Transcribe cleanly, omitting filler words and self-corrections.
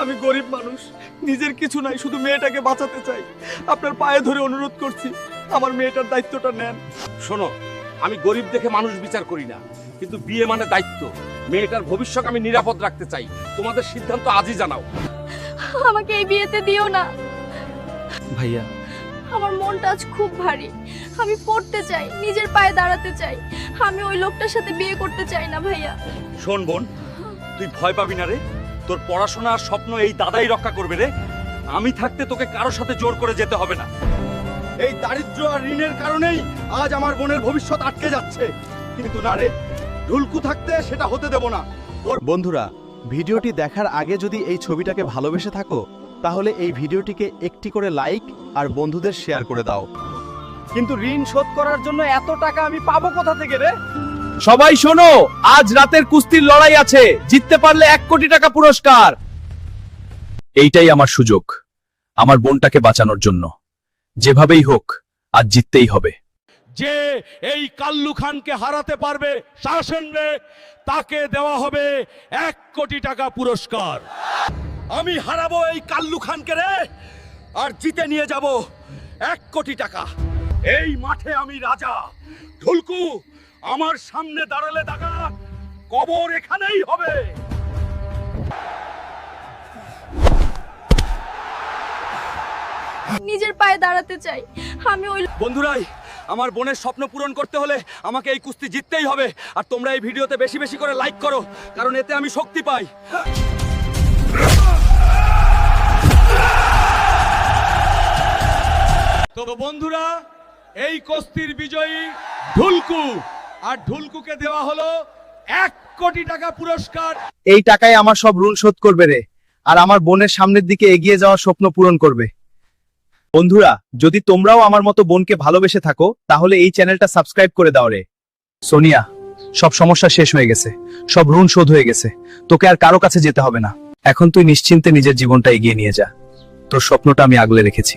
আমি গরিব মানুষ, নিজের কিছু নাই, শুধু মেয়েটাকে বাঁচাতে চাই। আপনার পায়ে ধরে অনুরোধ করছি, আমার মেয়েটার দায়িত্বটা নেন। শোনো, আমি গরিব দেখে মানুষ বিচার করি না, কিন্তু বিয়ে মানে দায়িত্ব। মেয়েটার ভবিষ্যৎ আমি নিরাপদ রাখতে চাই। তোমাদের সিদ্ধান্ত আজই জানাও। আমাকে এই বিয়েতে দিও না ভাইয়া, আমার মনটা আজ খুব ভারী। আমি পড়তে চাই, নিজের পায়ে দাঁড়াতে চাই। আমি ওই লোকটার সাথে বিয়ে করতে চাই না ভাইয়া। শোন বোন, তুই ভয় পাবি না রে। তোর পড়াশোনা আর স্বপ্ন এই দাদাই রক্ষা করবে রে। আমি থাকতে তোকে কারোর সাথে জোর করে যেতে হবে না। এই দারিদ্র আর ঋণের কারণেই আজ আমার বোনের ভবিষ্যৎ আটকে যাচ্ছে। কিন্তু না রে, ঢুলকু থাকতে সেটা হতে দেব না। বন্ধুরা, ভিডিওটি দেখার আগে যদি এই ছবিটাকে ভালোবেসে থাকো, তাহলে এই ভিডিওটিকে একটি করে লাইক আর বন্ধুদের শেয়ার করে দাও। কিন্তু ঋণ শোধ করার জন্য এত টাকা আমি পাবো কোথা থেকে রে? সবাই শোনো, আজ রাতের কুস্তির লড়াই আছে। জিততে পারলে 1 কোটি টাকা পুরস্কার। এইটাই আমার সুযোগ, আমার বোনটাকে বাঁচানোর জন্য। যেভাবেই হোক আজ জিততেই হবে। যে এই কাল্লু খানকে হারাতে পারবে শাসনে, তাকে দেওয়া হবে 1 কোটি টাকা পুরস্কার। আমি হারাবো এই কাল্লু খানকে রে, আর জিতে নিয়ে যাব 1 কোটি টাকা। এই মাঠে আমি রাজা। ঢুলকু, আমার সামনে দাঁড়ালে দাগা, কবর এখানেই হবে। নিজের পায়ে দাঁড়াতে চাই। আমি ওই বন্ধুরাই, আমার বোনের স্বপ্ন পূরণ করতে হলে আমাকে এই কুস্তি জিততেই হবে। আর তোমরা এই ভিডিওতে বেশি বেশি করে লাইক করো, কারণ এতে আমি শক্তি পাই। তো বন্ধুরা, এই কুস্তির বিজয়ী ঢুলকু, আর ঢুলকুকে দেওয়া হলো 1 কোটি টাকা পুরস্কার। এই টাকায় আমার সব ঋণ শোধ করবে রে, আর আমার বোনের সামনের দিকে এগিয়ে যাওয়ার স্বপ্ন পূরণ করবে। বন্ধুরা, যদি তোমরাও আমার মতো বোনকে ভালোবেসে থাকো, তাহলে এই চ্যানেলটা সাবস্ক্রাইব করে দাও রে। সোনিয়া, সব সমস্যা শেষ হয়ে গেছে, সব ঋণ শোধ হয়ে গেছে। তোকে আর কারো কাছে যেতে হবে না। এখন তুই নিশ্চিন্তে নিজের জীবনটা এগিয়ে নিয়ে যা। তোর স্বপ্নটা আমি আগলে রেখেছি।